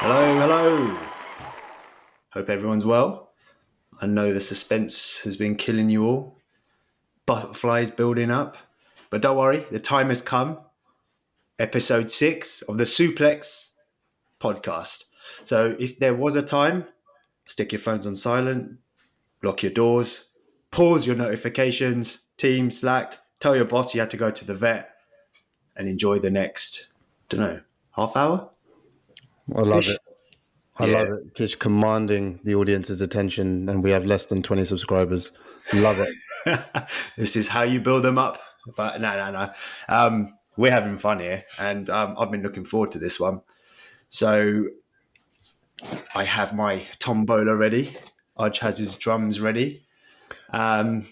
Hello. Hope everyone's well. I know the suspense has been killing you all. Butterflies building up. But don't worry, the time has come. Episode 6 of the SIUUUPLEX Podcast. So if there was a time, stick your phones on silent, lock your doors, pause your notifications, Teams, Slack, tell your boss you had to go to the vet, and enjoy the next, half hour? I love it. I love it. Kish commanding the audience's attention, and we have less than 20 subscribers. Love it. This is how you build them up. But no. We're having fun here, and I've been looking forward to this one. So I have my tombola ready. Aj has his drums ready. But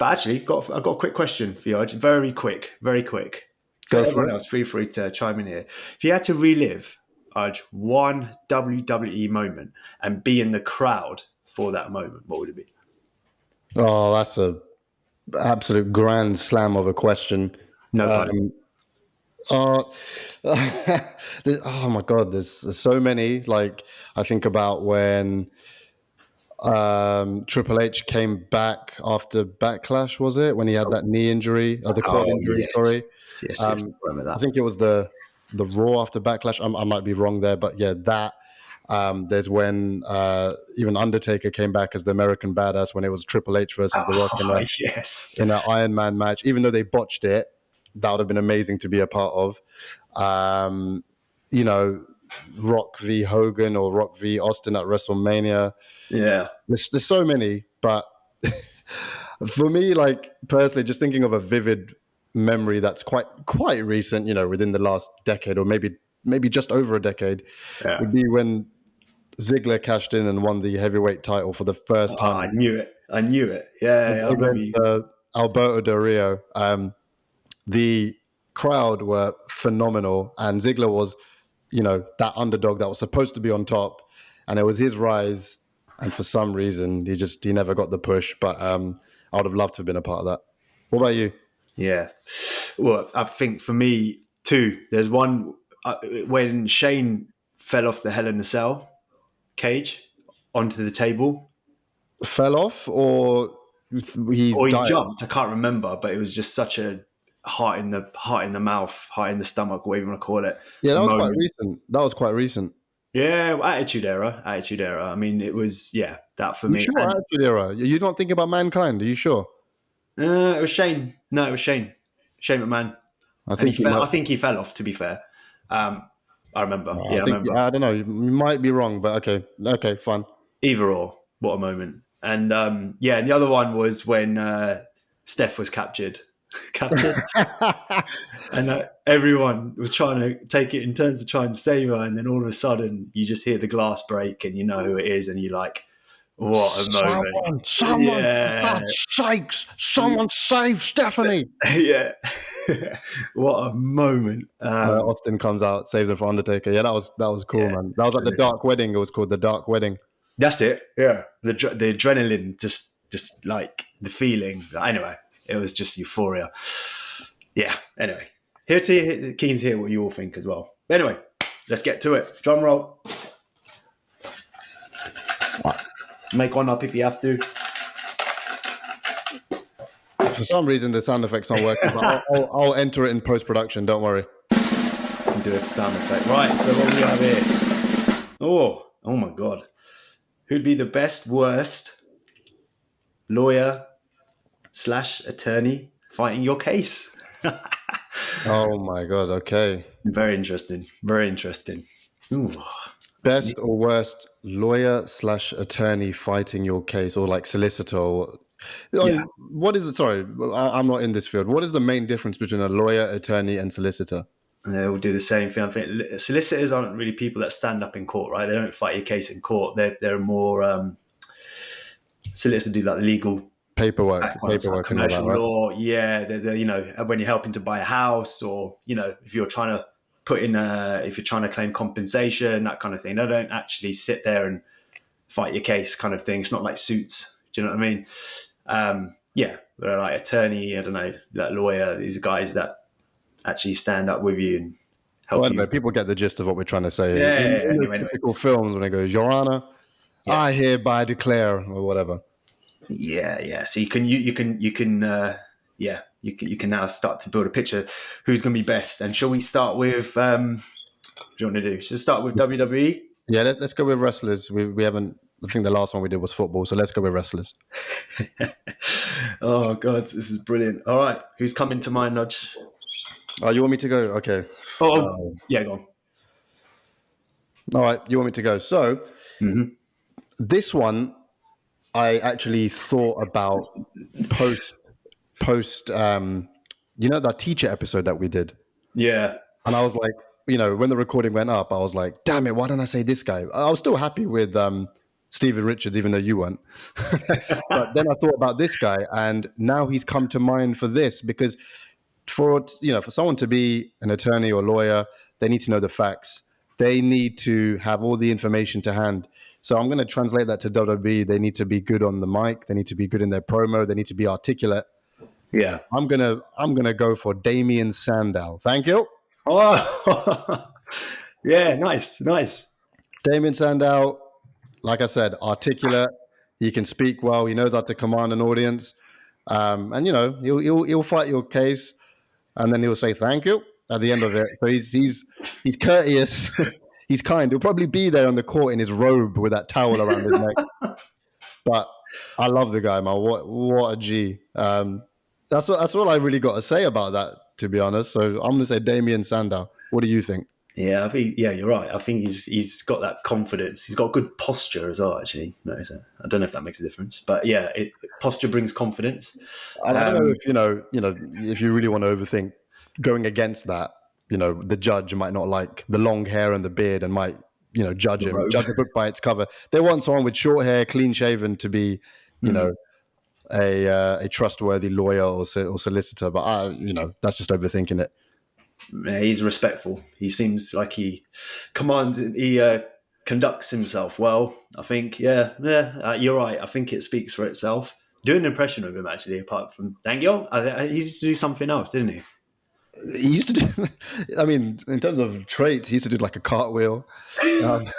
actually, I've got a quick question for you, Aj. Very quick. Go for everyone it. else, feel free to chime in here. If you had to relive, Aj, one WWE moment and be in the crowd for that moment, what would it be? Oh, that's a absolute grand slam of a question. No pun. Oh my God, there's so many. Like, I think about when Triple H came back after Backlash, was it? When he had that knee injury, the quad injury, yes. sorry. Yes, I remember that. I think it was the Raw after Backlash. I might be wrong there, but yeah, that. There's when even Undertaker came back as the American Badass when it was Triple H versus The Rock in an Iron Man match. Even though they botched it, that would have been amazing to be a part of. Rock v Hogan or Rock v Austin at WrestleMania. Yeah. There's so many, but for me, like personally, just thinking of a vivid memory that's quite recent, within the last decade or maybe just over a decade, would be when Ziggler cashed in and won the heavyweight title for the first time. I knew it. Yeah, I remember. Alberto Del Rio. The crowd were phenomenal, and Ziggler was, that underdog that was supposed to be on top, and it was his rise. And for some reason, he never got the push. But I would have loved to have been a part of that. What about you? Yeah. Well, I think for me too, there's one when Shane fell off the Hell in a Cell cage onto the table. Fell off, or he jumped. I can't remember, but it was just such a heart in the mouth, heart in the stomach, whatever you want to call it. Yeah, that was quite recent. Yeah, Attitude Era. I mean, it was, that for me. Sure, Attitude Era. You're not thinking about Mankind, are you sure? It was Shane. No, it was Shane. Shane McMahon. I think he fell off, to be fair. I remember. I remember. I don't know. You might be wrong, but okay, fine. Either or. What a moment. And and the other one was when Steph was captured. And everyone was trying to take it in turns to try and save her, and then all of a sudden you just hear the glass break and you know who it is, and you're like, what a moment. Someone, for God's sakes, someone save Stephanie. Yeah. What a moment. Austin comes out, saves her for Undertaker. Yeah, that was cool, man. That was like the Dark Wedding. It was called the Dark Wedding. That's it. Yeah. The adrenaline, just like the feeling. Anyway, it was just euphoria. Yeah. Anyway, keen to hear what you all think as well. Anyway, let's get to it. Drum roll. Make one up if you have to. For some reason, the sound effects aren't working, but I'll enter it in post-production. Don't worry. Can do it for sound effect. Right, so what do we have here? Oh my God. Who'd be the best, worst lawyer / attorney fighting your case? Oh my God, okay. Very interesting. Ooh. Best or worst lawyer / attorney fighting your case, or like solicitor? What is it? Sorry, I'm not in this field. What is the main difference between a lawyer, attorney, and solicitor? They all do the same thing. I think solicitors aren't really people that stand up in court, right? They don't fight your case in court. They're more solicitors do like the legal paperwork, commercial and all that, right? law. Yeah, they're when you're helping to buy a house, or if you're trying to put in if you're trying to claim compensation, that kind of thing. They don't actually sit there and fight your case, kind of thing. It's not like Suits. Do you know what I mean? They're like attorney, I don't know, that lawyer. These are guys that actually stand up with you and help Well, you. anyway, people get the gist of what we're trying to say. Yeah. In Anyway. typical films, when it goes, Your Honor, Yeah. I hereby declare, or whatever. Yeah. So you can now start to build a picture who's going to be best. And shall we start with? What do you want to do? Should we start with WWE? Yeah, let's go with wrestlers. We haven't. I think the last one we did was football, so let's go with wrestlers. Oh God, this is brilliant. All right, who's coming to mind, Nudge? Oh, you want me to go? Okay. Yeah, go on. All right, you want me to go? So this one, I actually thought about post. That teacher episode that we did. Yeah. And I was like, when the recording went up, I was like, damn it, why didn't I say this guy? I was still happy with Steven Richards, even though you weren't. But then I thought about this guy, and now he's come to mind for this, because for someone to be an attorney or lawyer, they need to know the facts. They need to have all the information to hand. So I'm going to translate that to WWE. They need to be good on the mic. They need to be good in their promo. They need to be articulate. Yeah. I'm gonna go for Damien Sandow. Thank you. Oh, yeah, nice. Damien Sandow, like I said, articulate. He can speak well. He knows how to command an audience, and he'll fight your case, and then he'll say thank you at the end of it. So he's courteous. He's kind. He'll probably be there on the court in his robe with that towel around his neck. But I love the guy, man. What a G. That's all I really got to say about that, to be honest. So I'm going to say Damien Sandow. What do you think? Yeah, I think you're right. I think he's got that confidence. He's got good posture as well. Actually, I don't know if that makes a difference, but yeah, posture brings confidence. I don't know if you really want to overthink going against that. The judge might not like the long hair and the beard, and might judge a book by its cover. They want someone with short hair, clean shaven, to be a trustworthy lawyer or solicitor, but that's just overthinking it. Yeah, he's respectful. He seems like he conducts himself well. I think, you're right. I think it speaks for itself. Do an impression of him, actually, apart from thank you. He used to do something else, didn't he? He used to do, I mean, in terms of traits, he used to do like a cartwheel. That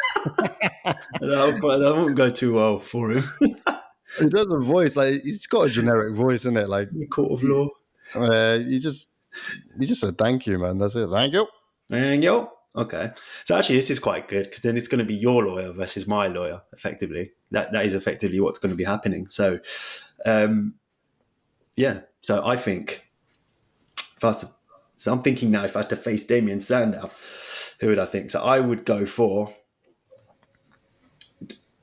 won't go too well for him. In terms of voice, like, he's got a generic voice, isn't it? Like the court of law. You just said thank you, man. That's it. Thank you. Thank you. Okay. So actually, this is quite good, because then it's going to be your lawyer versus my lawyer, effectively. That is effectively what's going to be happening. So, So I think, I'm thinking now, if I had to face Damien Sandow, who would I think? So I would go for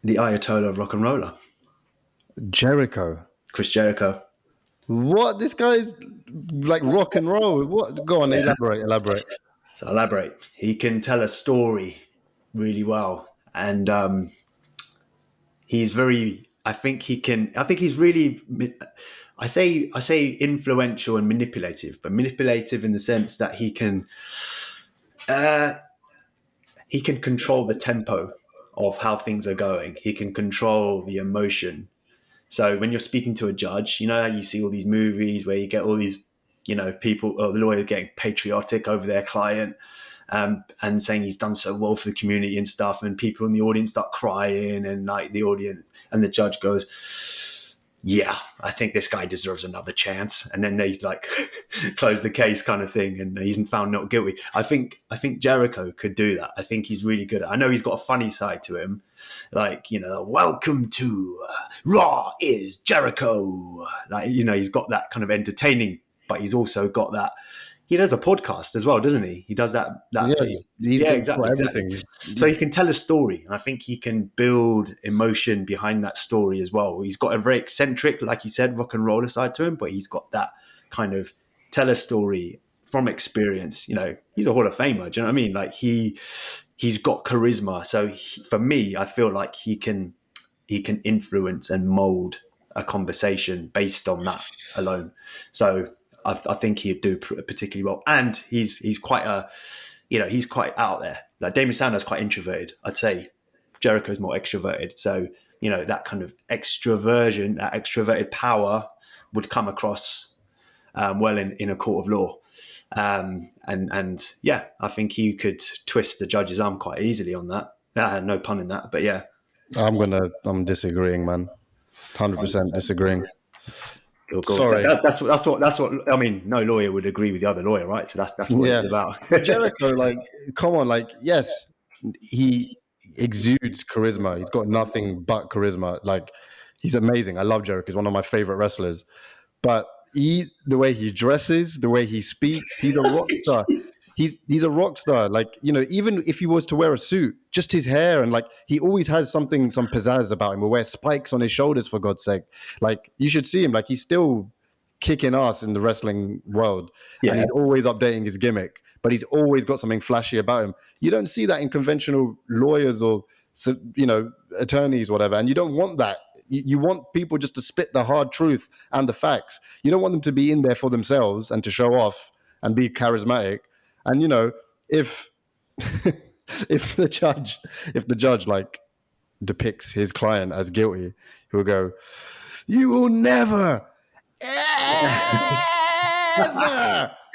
the Ayatollah of rock and roller. Jericho. Chris Jericho. What? This guy's like rock and roll. What? Go on, elaborate. So elaborate. He can tell a story really well, and he's very. I think he's really. I say influential and manipulative, but manipulative in the sense that he can control the tempo of how things are going. He can control the emotion. So when you're speaking to a judge, you see all these movies where you get all these, people, or the lawyer getting patriotic over their client, and saying he's done so well for the community and stuff, and people in the audience start crying, and like the audience and the judge goes, yeah, I think this guy deserves another chance, and then they like close the case, kind of thing, and he's found not guilty. I think Jericho could do that. I think he's really good. I know he's got a funny side to him, like, welcome to Raw is Jericho. Like, he's got that kind of entertaining, but he's also got that. He does a podcast as well, doesn't he? He does that. Exactly. Everything. So he can tell a story, and I think he can build emotion behind that story as well. He's got a very eccentric, like you said, rock and roller side to him, but he's got that kind of tell a story from experience. He's a Hall of Famer. Do you know what I mean? Like he's got charisma. So for me, I feel like he can influence and mold a conversation based on that alone. So I think he'd do particularly well. And he's quite he's quite out there. Like Damien Sandow's quite introverted. I'd say Jericho's more extroverted. So, that kind of extroversion, that extroverted power would come across well in a court of law. And yeah, I think he could twist the judge's arm quite easily on that. No pun in that, but yeah. I'm disagreeing, man. 100% disagreeing. Cool. Sorry. That's what I mean. No lawyer would agree with the other lawyer, right? So that's what it's about. Jericho, like, come on, like, yes, he exudes charisma. He's got nothing but charisma. Like, he's amazing. I love Jericho. He's one of my favorite wrestlers. But the way he dresses, the way he speaks, he's a rock star. He's a rock star. Like, even if he was to wear a suit, just his hair, and like, he always has some pizzazz about him. He'll wear spikes on his shoulders, for God's sake. Like, you should see him. Like, he's still kicking ass in the wrestling world. Yeah. And he's always updating his gimmick, but he's always got something flashy about him. You don't see that in conventional lawyers or, attorneys, whatever. And you don't want that. You want people just to spit the hard truth and the facts. You don't want them to be in there for themselves and to show off and be charismatic. And if if the judge like depicts his client as guilty, he will go, "You will never, ever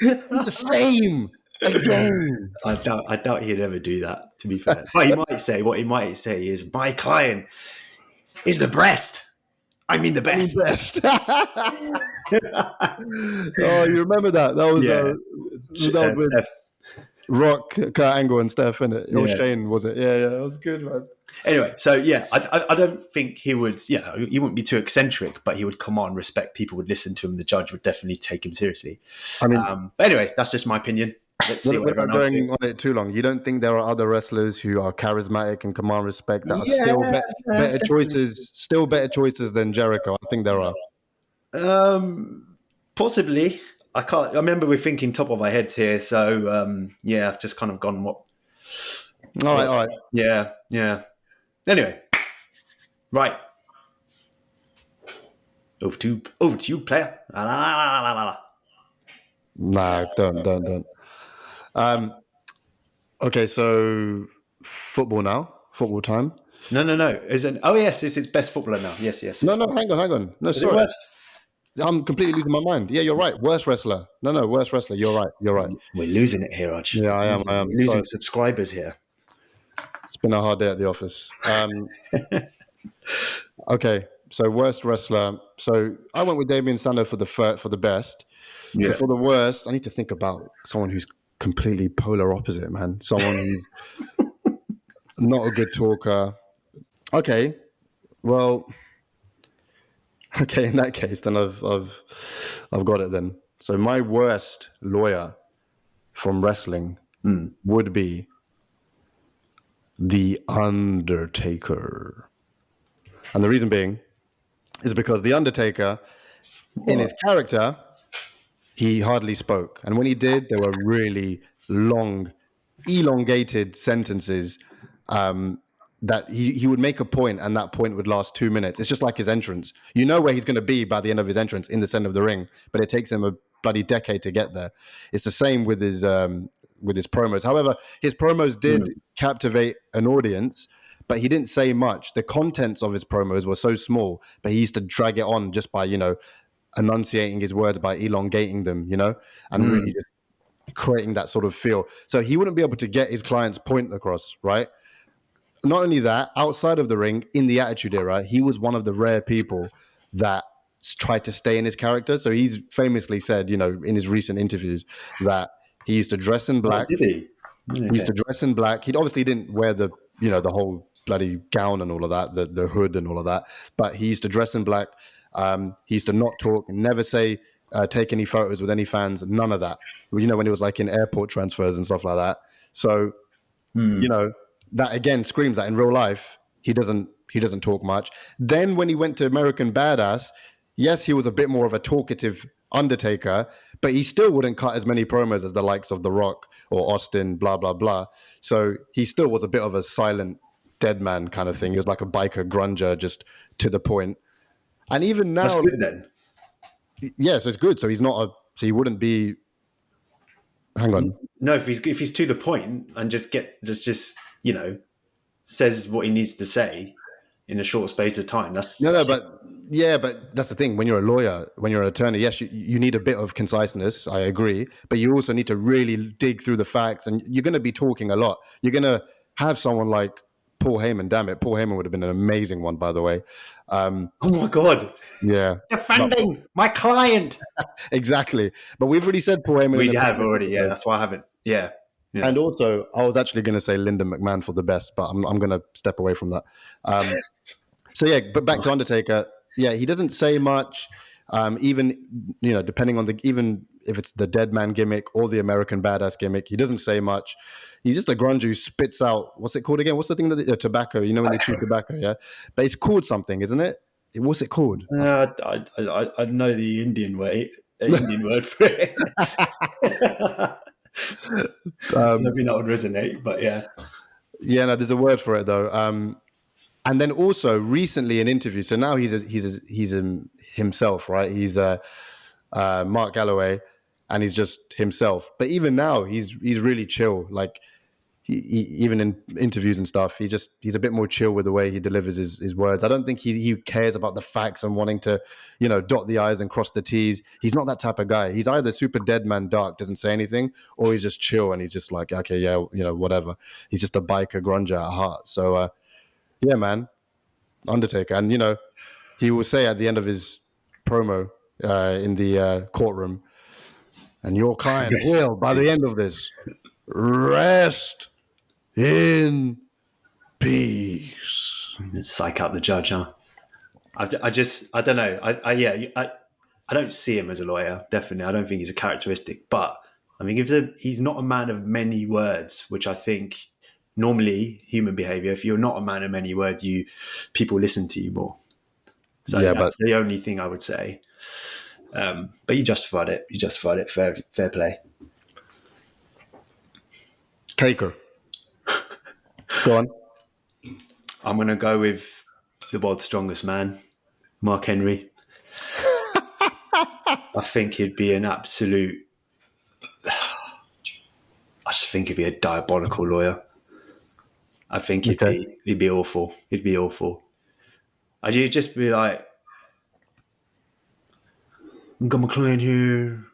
the same again." I doubt he'd ever do that, to be fair. But what he might say is, "My client is the best. I mean the best." Oh, you remember that? That was that was with Rock, Kurt Angle, and Steph, innit? Or Shane, was it? Yeah, that was good, man. Anyway, so yeah, I don't think he would. Yeah, he wouldn't be too eccentric, but he would command respect. People would listen to him. The judge would definitely take him seriously. I mean, but anyway, that's just my opinion. Let's see what everyone else thinks. Without going on it too long, you don't think there are other wrestlers who are charismatic and command respect that are still better choices than Jericho? I think there are. Possibly. I remember we're thinking top of our heads here, so I've just kind of gone what. All right. Yeah. Anyway, right. Over to you, player. Nah, don't. Okay, so football time. No. Yes, it's best footballer now. Yes. No, hang on. No, sorry. I'm completely losing my mind. Yeah, you're right. Worst wrestler. No, worst wrestler. You're right. We're losing it here, Raj. Yeah, I am. We're losing subscribers here. It's been a hard day at the office. Okay, so worst wrestler. So I went with Damien Sandow for the best. Yeah. So for the worst, I need to think about someone who's completely polar opposite, man. Someone who's not a good talker. Okay, well. Okay, in that case, then I've got it then. So my worst lawyer from wrestling would be The Undertaker. And the reason being is because The Undertaker, in his character, he hardly spoke. And when he did, there were really long, elongated sentences that he would make a point, and that point would last 2 minutes. It's just like his entrance. You know where he's going to be by the end of his entrance, in the center of the ring, but it takes him a bloody decade to get there. It's the same with his promos. However, his promos did captivate an audience, but he didn't say much. The contents of his promos were so small, but he used to drag it on just by, enunciating his words, by elongating them, and really just creating that sort of feel. So he wouldn't be able to get his client's point across, right? Not only that, outside of the ring, in the Attitude Era, he was one of the rare people that tried to stay in his character. So he's famously said, in his recent interviews, that he used to dress in black. Oh, did he? Okay. He used to dress in black. He obviously didn't wear the whole bloody gown and all of that, the hood and all of that. But he used to dress in black. He used to not talk, never say, take any photos with any fans, none of that. When he was like in airport transfers and stuff like that. So, that again screams that in real life he doesn't talk much. Then when he went to American Badass, yes, he was a bit more of a talkative Undertaker, but he still wouldn't cut as many promos as the likes of The Rock or Austin, blah blah blah. So he still was a bit of a silent dead man kind of thing. He was like a biker grunger, just to the point. And even now, that's good then. Yeah, so it's good. So he's not So he wouldn't be. Hang on. No, if he's to the point and just says what he needs to say in a short space of time. No, but that's the thing. When you're a lawyer, when you're an attorney, yes, you need a bit of conciseness. I agree, but you also need to really dig through the facts, and you're going to be talking a lot. You're going to have someone like Paul Heyman. Damn it, Paul Heyman would have been an amazing one, by the way. Oh my God! Yeah, defending my client. Exactly. But we've already said Paul Heyman. We have already. Yeah, that's why I haven't. Yeah. And also, I was actually going to say Lyndon McMahon for the best, but I'm going to step away from that. So yeah, but back to Undertaker. Yeah, he doesn't say much. Even depending on even if it's the dead man gimmick or the American badass gimmick, he doesn't say much. He's just a grunge who spits out. What's it called again? What's the thing that tobacco? You know when they chew tobacco, yeah. But it's called something, isn't it? What's it called? I know the Indian way. Indian word for it. Maybe that would resonate, but yeah. Yeah, no, there's a word for it though. And then also recently in interviews, so now he's himself, right? He's Mark Galloway, and he's just himself. But even now, he's really chill. Like he even in interviews and stuff, he's a bit more chill with the way he delivers his words. I don't think he cares about the facts and wanting to, dot the I's and cross the T's. He's not that type of guy. He's either super dead man dark, doesn't say anything, or he's just chill and he's just like, okay, yeah, whatever. He's just a biker grunger at heart. So yeah, man, Undertaker. And, he will say at the end of his promo in the courtroom, and your client will, by the end of this, rest in peace. Psych out the judge, huh? I don't know. I don't see him as a lawyer. Definitely, I don't think he's a characteristic. But I mean, he's not a man of many words, which I think normally human behavior. If you're not a man of many words, people listen to you more. So that's the only thing I would say. But you justified it. Fair play. Taker. Go on. I'm going to go with the world's strongest man, Mark Henry. I think he'd be an absolute... I just think he'd be a diabolical lawyer. I think he'd be awful. He'd be awful. You'd just be like, I've got my client here.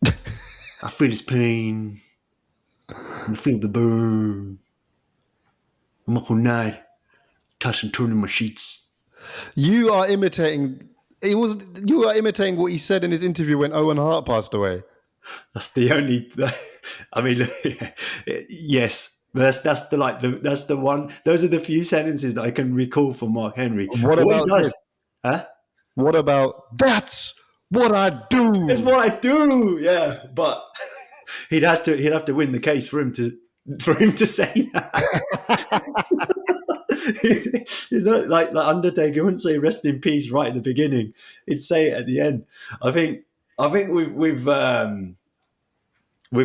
I feel his pain. I feel the burn. I'm up all night, tossing and turning my sheets. You are imitating what he said in his interview when Owen Hart passed away. That's the only. I mean, yes. That's the one. Those are the few sentences that I can recall from Mark Henry. What about this? Huh? What about that's what I do? It's what I do. Yeah, but he'd have to win the case for him to say that. He's not like Undertaker. He wouldn't say "rest in peace" right at the beginning. He'd say it at the end. I think with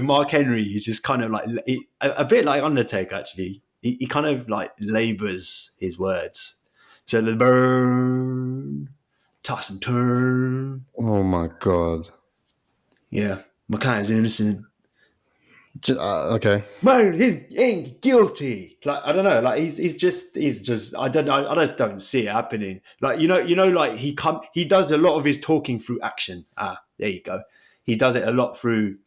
Mark Henry, he's just kind of like a bit like Undertaker. Actually, he kind of like labors his words. So the burn, toss and turn. Oh my God! Yeah, my client's innocent. Okay. Man, he's guilty. Like I don't know. Like he's just. I don't know. I just don't see it happening. Like like he does a lot of his talking through action. There you go. He does it a lot through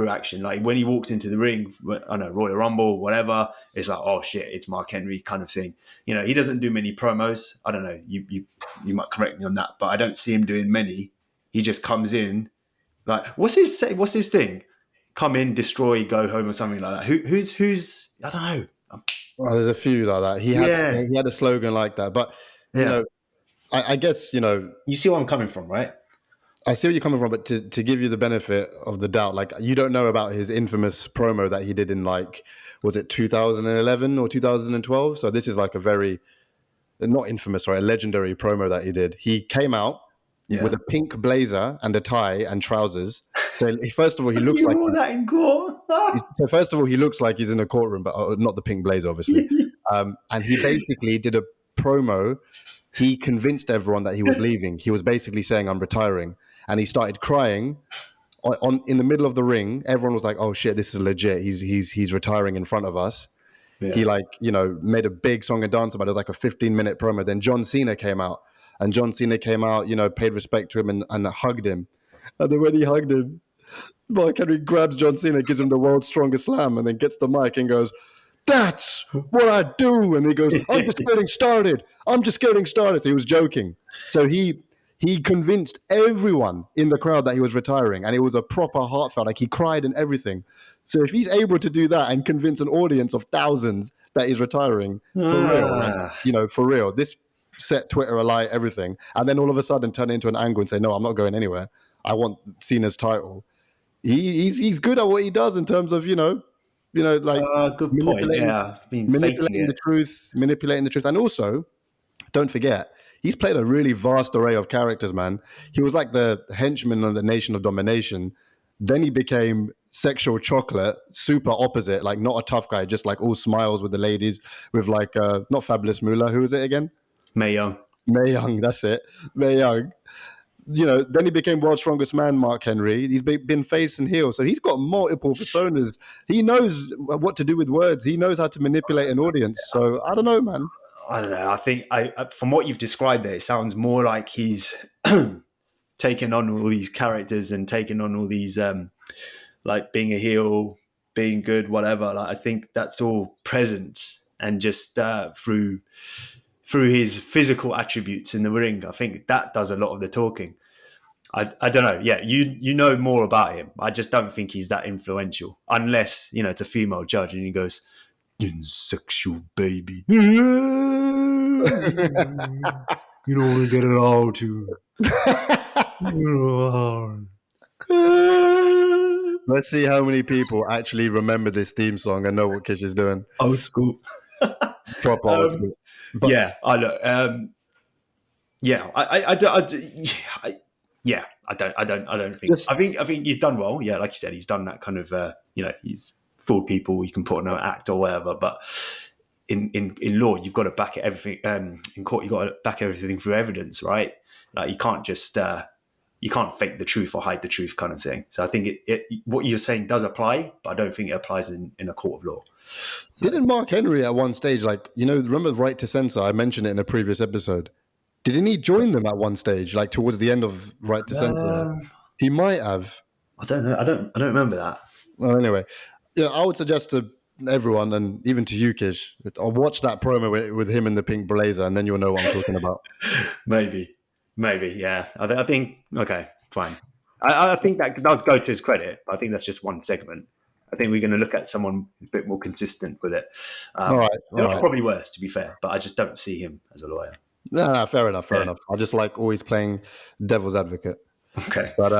action. Like when he walks into the ring, I don't know, Royal Rumble, whatever, it's like, oh shit, it's Mark Henry kind of thing. He doesn't do many promos. I don't know. You might correct me on that, but I don't see him doing many. He just comes in, like, what's his thing? Come in, destroy, go home, or something like that. Who's I don't know. Well, there's a few like that. He had a slogan like that, but I guess you see where I'm coming from, right? I see where you're coming from, but to give you the benefit of the doubt, like you don't know about his infamous promo that he did in was it 2011 or 2012? So this is like a very, not infamous, right? A legendary promo that he did. He came out with a pink blazer and a tie and trousers. So first of all, he looks like that in court. So first of all, he looks like he's in a courtroom, but not the pink blazer, obviously. And he basically did a promo. He convinced everyone that he was leaving. He was basically saying, "I'm retiring." And he started crying in the middle of the ring, everyone was like, "Oh shit, this is legit. He's retiring in front of us." Yeah. He made a big song and dance about it. It was like a 15-minute promo. Then John Cena came out, paid respect to him and hugged him. And then when he hugged him, Mark Henry grabs John Cena, gives him the world's strongest slam, and then gets the mic and goes, "That's what I do." And he goes, "I'm just getting started. I'm just getting started." So he was joking. So he convinced everyone in the crowd that he was retiring, and it was a proper heartfelt. Like he cried and everything. So if he's able to do that and convince an audience of thousands that he's retiring for real, for real, this set Twitter alight, everything, and then all of a sudden turn it into an angle and say, "No, I'm not going anywhere. I want Cena's title." He's good at what he does in terms of Good point. Yeah, manipulating the truth, and also don't forget he's played a really vast array of characters. Man, he was like the henchman on the Nation of Domination. Then he became sexual chocolate, super opposite, like not a tough guy, just like all smiles with the ladies, with not Fabulous Moolah. Who is it again? Mae Young. Mae Young, that's it. Mae Young. Then he became world's strongest man, Mark Henry. He's been face and heel. So he's got multiple personas. He knows what to do with words. He knows how to manipulate an audience. So I don't know, man. I don't know. I think from what you've described there, it sounds more like he's taken on all these characters and taken on all these, like being a heel, being good, whatever. Like I think that's all present and just through his physical attributes in the ring. I think that does a lot of the talking. I don't know. Yeah, you know more about him. I just don't think he's that influential unless, it's a female judge and he goes, "Insexual baby." You don't want to get it all too. Let's see how many people actually remember this theme song and know what Kish is doing. Old school. Proper old school. But, yeah, I look. I don't think. I think he's done well. Yeah, like you said, he's done that kind of. He's fooled people. You can put on an act or whatever, but in law, you've got to back everything. In court, you've got to back everything through evidence, right? Like you can't just you can't fake the truth or hide the truth, kind of thing. So I think what you're saying does apply, but I don't think it applies in a court of law. So, didn't Mark Henry at one stage, remember Right to Censor? I mentioned it in a previous episode. Didn't he join them at one stage, like towards the end of Right to Censor? He might have. I don't know. I don't remember that. Well, anyway, I would suggest to everyone, and even to you, Kish, I'll watch that promo with him in the pink blazer, and then you'll know what I'm talking about. Maybe, yeah. I think okay, fine. I think that does go to his credit, but I think that's just one segment. I think we're going to look at someone a bit more consistent with it. All right. Probably worse, to be fair, but I just don't see him as a lawyer. No, fair enough. I just like always playing devil's advocate. Okay. But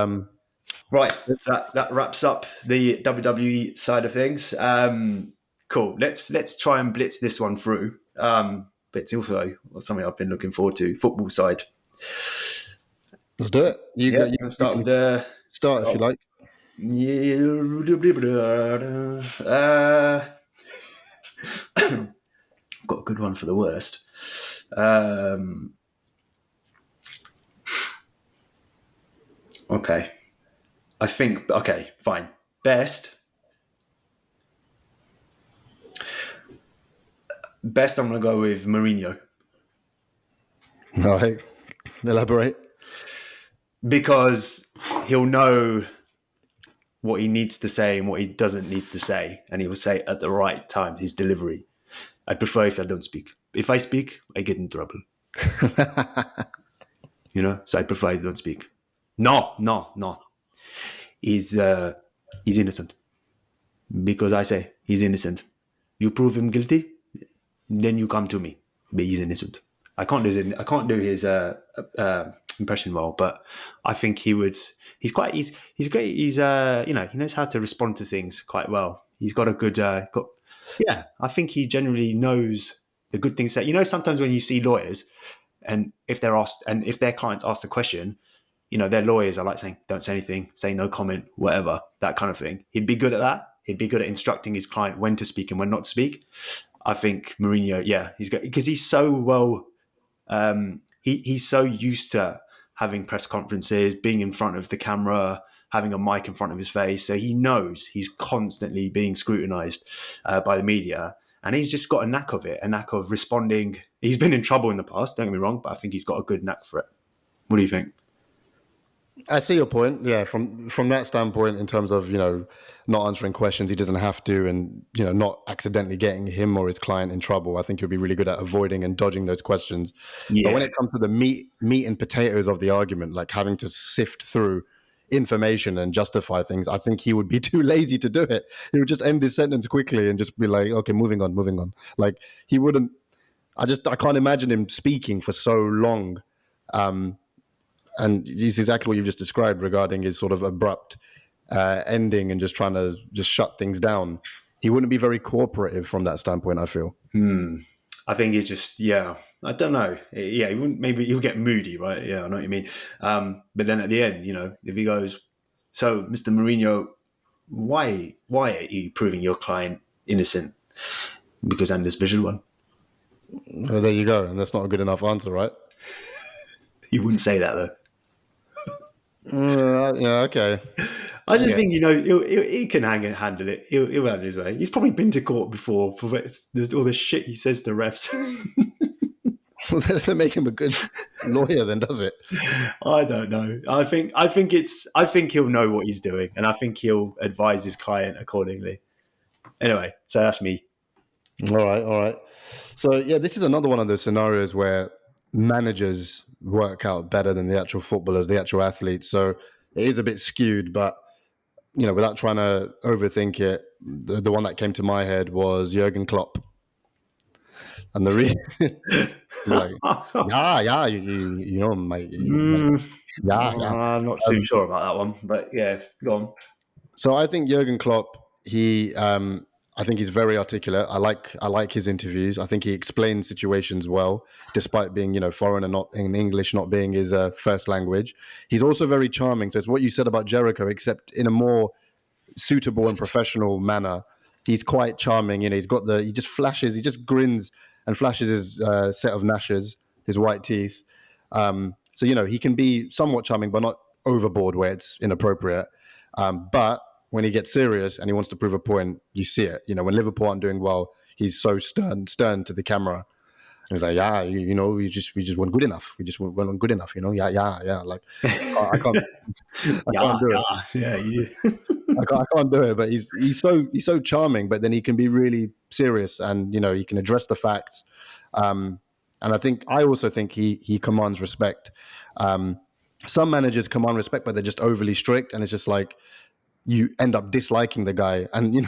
right, that wraps up the WWE side of things. Cool. Let's try and blitz this one through. But it's also something I've been looking forward to. Football side. Let's do it. You can start with the start if you like. I've got a good one for the worst. Okay. I think, okay, fine. Best, I'm going to go with Mourinho. All right. Elaborate. Because he'll know what he needs to say and what he doesn't need to say. And he will say at the right time, his delivery. I prefer if I don't speak. If I speak, I get in trouble. So I prefer I don't speak. No. He's innocent. Because I say he's innocent. You prove him guilty, then you come to me. But he's innocent. I can't do his impression well, but I think he would. He's great. He knows how to respond to things quite well. He's got a good. I think he generally knows the good things that sometimes when you see lawyers, and if they're asked, and if their clients ask a question, their lawyers are like saying, "Don't say anything, say no comment, whatever," that kind of thing. He'd be good at that. He'd be good at instructing his client when to speak and when not to speak. I think Mourinho, he's good because he's so well. He's so used to having press conferences, being in front of the camera, having a mic in front of his face. So he knows he's constantly being scrutinized by the media. And he's just got a knack of it, a knack of responding. He's been in trouble in the past, don't get me wrong, but I think he's got a good knack for it. What do you think? I see your point. Yeah, from that standpoint, in terms of not answering questions he doesn't have to, and not accidentally getting him or his client in trouble. I think he'll be really good at avoiding and dodging those questions. Yeah. But when it comes to the meat and potatoes of the argument, like having to sift through information and justify things, I think he would be too lazy to do it. He would just end his sentence quickly and just be like, "Okay, moving on." Like he wouldn't. I can't imagine him speaking for so long. And it's exactly what you've just described regarding his sort of abrupt ending and just trying to just shut things down. He wouldn't be very cooperative from that standpoint, I feel. I think it's just, I don't know. Yeah, he wouldn't, maybe he'll get moody, right? Yeah, I know what you mean. But then at the end, if he goes, so Mr. Mourinho, why are you proving your client innocent? Because I'm this visual one. Well, there you go. And that's not a good enough answer, right? He wouldn't say that though. Yeah, okay. I just think, he can handle it. He'll handle his way. He's probably been to court before for all the shit he says to refs. Well, that doesn't make him a good lawyer, then, does it? I don't know. I think he'll know what he's doing, and I think he'll advise his client accordingly. Anyway, so that's me. All right. So yeah, this is another one of those scenarios where managers work out better than the actual footballers, the actual athletes. So it is a bit skewed, but without trying to overthink it, the one that came to my head was Jurgen Klopp. And the reason, like, mate. I'm not too sure about that one, but yeah, go on. So I think Jurgen Klopp, I think he's very articulate. I like his interviews. I think he explains situations well, despite being foreign and not in English, not being his first language. He's also very charming. So it's what you said about Jericho, except in a more suitable and professional manner. He's quite charming. He just flashes. He just grins and flashes his set of gnashes, his white teeth. So he can be somewhat charming, but not overboard where it's inappropriate. But when he gets serious and he wants to prove a point, you see it. When Liverpool aren't doing well, he's so stern to the camera. And he's like, we just weren't good enough. We just weren't good enough. Yeah. Like I can't do it. Yeah. I can't do it. But he's so charming. But then he can be really serious, and he can address the facts. And I also think he commands respect. Some managers command respect, but they're just overly strict, and it's just like, you end up disliking the guy. And,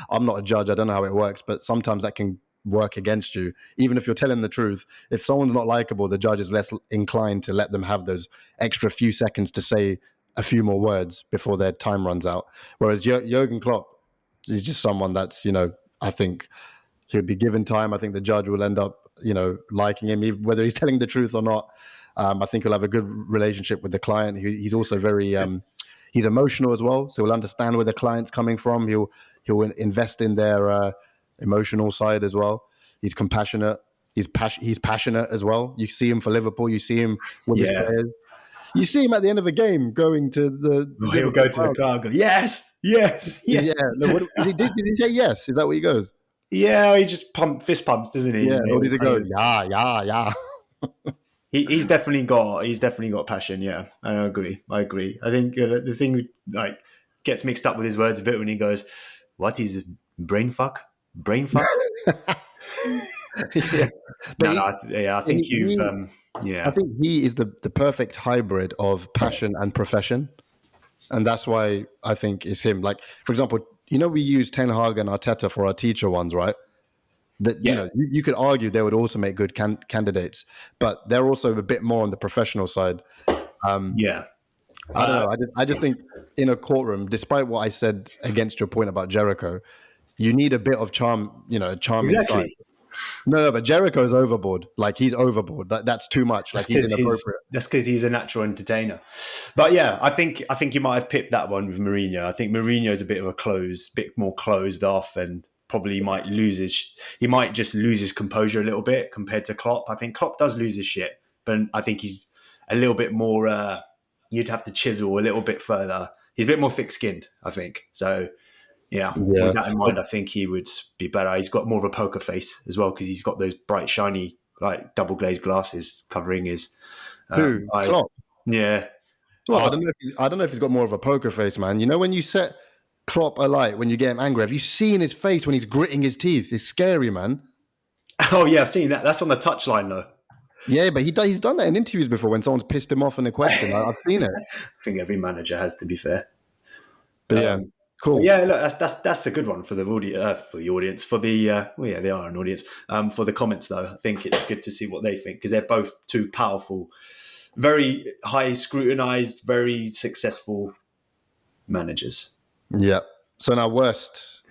I'm not a judge. I don't know how it works, but sometimes that can work against you. Even if you're telling the truth, if someone's not likable, the judge is less inclined to let them have those extra few seconds to say a few more words before their time runs out. Whereas Jurgen Klopp is just someone that's, I think he'll be given time. I think the judge will end up, liking him, whether he's telling the truth or not. I think he'll have a good relationship with the client. He's also very... he's emotional as well, so he'll understand where the client's coming from. He'll invest in their emotional side as well. He's compassionate. He's passionate as well. You see him for Liverpool. You see him with his players. You see him at the end of a game going to the. He'll go to the crowd and go, yes. Yeah. No, did he say yes? Is that what he goes? Yeah, he just fist pumps, doesn't he? Yeah. Or does he go? Yeah. He's definitely got passion. Yeah, I agree. I think the thing like gets mixed up with his words a bit when he goes, "What is brain fuck? Brain fuck?" Yeah. I think I think he is the perfect hybrid of passion and profession, and that's why I think it's him. Like, for example, we use Ten Hag and Arteta for our teacher ones, right? That you could argue they would also make good candidates, but they're also a bit more on the professional side. I don't know. I just think in a courtroom, despite what I said against your point about Jericho, you need a bit of charm, a charming side. No, but Jericho's overboard. Like, he's overboard. That's too much. Like, he's inappropriate. That's because he's a natural entertainer. But yeah, I think you might have pipped that one with Mourinho. I think Mourinho's a bit more closed off, and probably might just lose his composure a little bit compared to Klopp. I think Klopp does lose his shit, but I think he's a little bit more, you'd have to chisel a little bit further. He's a bit more thick-skinned, I think. So, yeah, Yeah. with that in mind, I think he would be better. He's got more of a poker face as well because he's got those bright, shiny, like double glazed glasses covering his Who? eyes. Klopp. Yeah. Oh, I Well, don't know. I don't know if he's got more of a poker face, man. You know, when you set Klopp alight, when you get him angry, have you seen his face when he's gritting his teeth? It's scary, man. oh yeah, I've seen that. That's on the touchline though. Yeah, but he's done that in interviews before when someone's pissed him off in a question. I've seen it. I think every manager has, to be fair. But yeah, But cool. yeah, look, that's a good one for the audience. For the well, yeah, they are an audience. For the comments though, I think it's good to see what they think because they're both two powerful, very high scrutinized, very successful managers. Yeah. So now worst.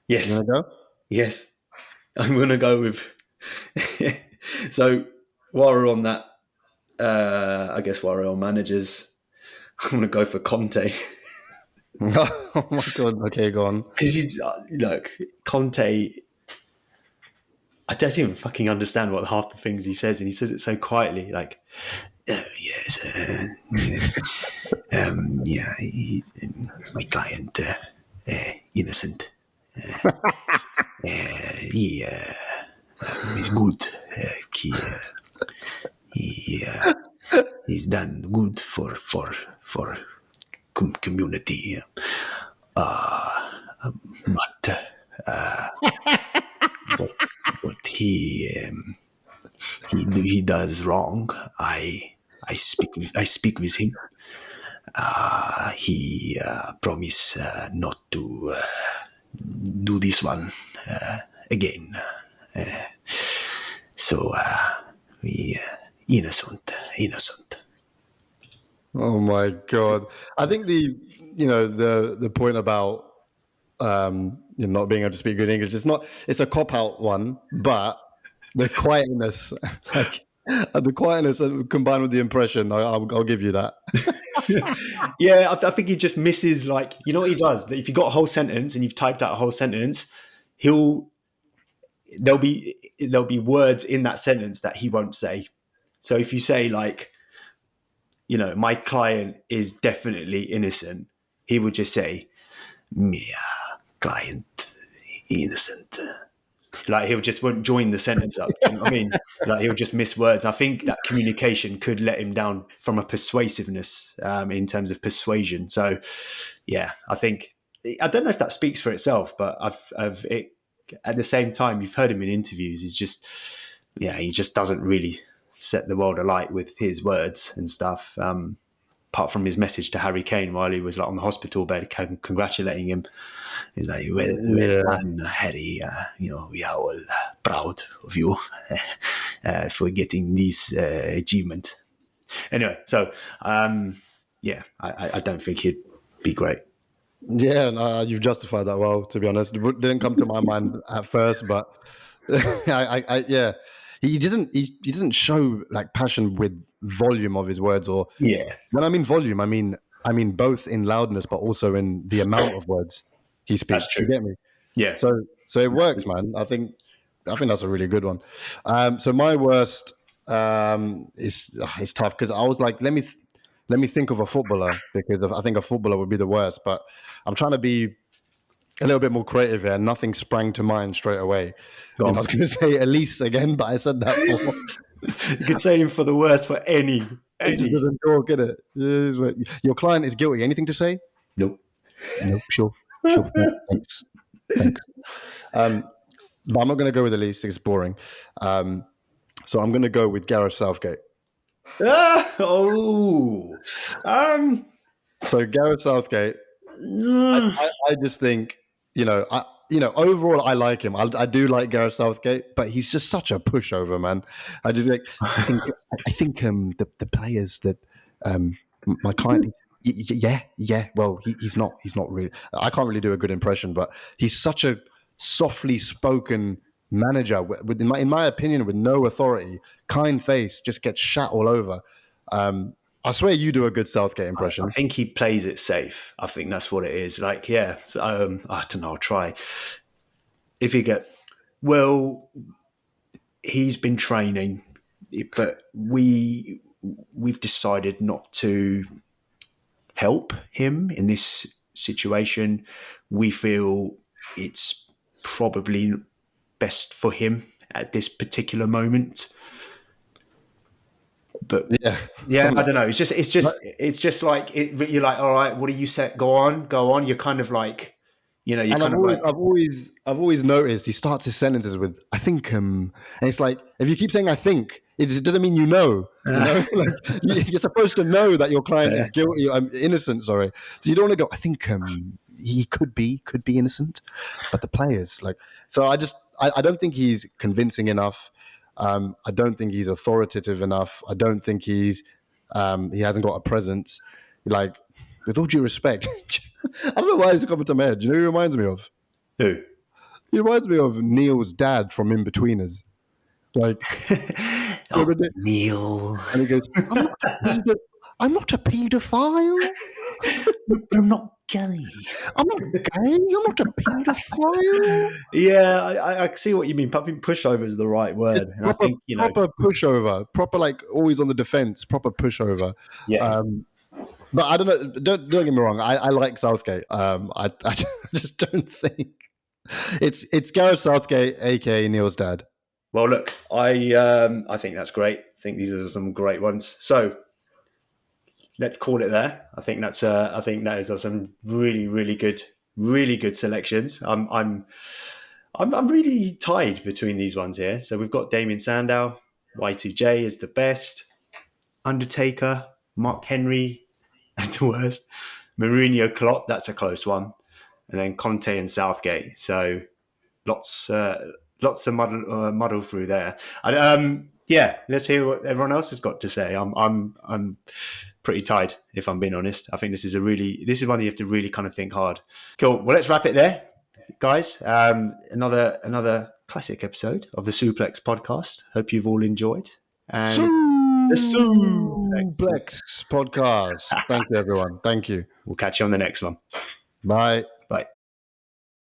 Yes, You gonna go? yes, I'm gonna go with. So while we're on that, I guess while we're on managers, I'm gonna go for Conte. Oh my god. Okay, go on. Because he's look, Conte. I don't even fucking understand what half the things he says, and he says it so quietly. Like, yes, yeah, he's my client, innocent. He is good. He's done good for community. But what he does wrong. I speak with him. He promised not to do this one again. So we innocent. Oh my god. I think the point about not being able to speak good English, it's a cop out one, but the quietness, like the quietness combined with the impression, I'll give you that. Yeah, I think he just misses, like, you know what he does? If you've got a whole sentence and you've typed out a whole sentence, there'll be words in that sentence that he won't say. So if you say, like, my client is definitely innocent, he would just say, "Mia client innocent." Like he'll just won't join the sentence up. Do you know what I mean? Like he'll just miss words. I think that communication could let him down from a persuasiveness in terms of persuasion. So yeah, I don't know if that speaks for itself, but at the same time, you've heard him in interviews. He just doesn't really set the world alight with his words and stuff. Apart from his message to Harry Kane while he was like on the hospital bed, congratulating him. He's like, well done, Harry. We are all proud of you for getting this achievement. Anyway, so I don't think he'd be great. Yeah, no, you've justified that well, to be honest. It didn't come to my mind at first, but yeah. He doesn't show like passion with volume of his words, or Yeah, when I mean volume, I mean both in loudness but also in the amount of words he speaks. that's You true. get me? Yeah. So it works, man. I think that's a really good one. So my worst is tough because I was like, let me think of a footballer because I think a footballer would be the worst. But I'm trying to be a little bit more creative here. Nothing sprang to mind straight away. I was going to say Elise again, but I said that before. You could say him for the worst for any. He just doesn't talk, innit? Your client is guilty. Anything to say? Nope. Nope. Sure. Thanks. But I'm not going to go with Elise. It's boring. So I'm going to go with Gareth Southgate. So Gareth Southgate, I just think, overall I like him. I do like Gareth Southgate, but he's just such a pushover, man. I just like, I think the players that my client, yeah. Well, he's not really. I can't really do a good impression, but he's such a softly spoken manager with, in my opinion, with no authority, kind face, just gets shat all over. I swear you do a good Southgate impression. I think he plays it safe. I think that's what it is. Like, yeah, so, I don't know. I'll try. If you get, well, he's been training, but we've decided not to help him in this situation, we feel it's probably best for him at this particular moment. But Yeah, I don't know. It's just like you're like, all right, what do you say? Go on. You're kind of like, you're and kind of like, I've always noticed he starts his sentences with "I think," and it's like if you keep saying "I think," it doesn't mean you know. You know, like, you're supposed to know that your client is guilty, innocent. Sorry, so you don't want to go. I think he could be innocent, but the players like. So I don't think he's convincing enough. I don't think he's authoritative enough. I don't think he hasn't got a presence. Like, with all due respect, I don't know why he's coming to my head. Do you know who he reminds me of? who? He reminds me of Neil's dad from In Betweeners. Like, Neil. and he goes, I'm not a paedophile. I'm not gay. I'm not gay. I'm not a paedophile. Yeah, I see what you mean. I think pushover is the right word. It's And I think, proper pushover, proper like always on the defense, proper pushover. yeah. But I don't know. Don't get me wrong. I like Southgate. I just don't think it's Gareth Southgate, aka Neil's dad. Well, look, I think that's great. I think these are some great ones. So let's call it there. I think that is some really good selections. I'm really tied between these ones here. So we've got Damien Sandow, Y2J is the best, Undertaker, Mark Henry as the worst, Mourinho, Klopp, that's a close one, and then Conte and Southgate. So lots to muddle through there. Let's hear what everyone else has got to say. I'm pretty tied, if I'm being honest. I think this is one you have to really kind of think hard. Cool. Well, let's wrap it there, guys. Another classic episode of the SIUUUPLEX Podcast. Hope you've all enjoyed. And the SIUUUPLEX Podcast. Thank you, everyone. Thank you. We'll catch you on the next one. Bye.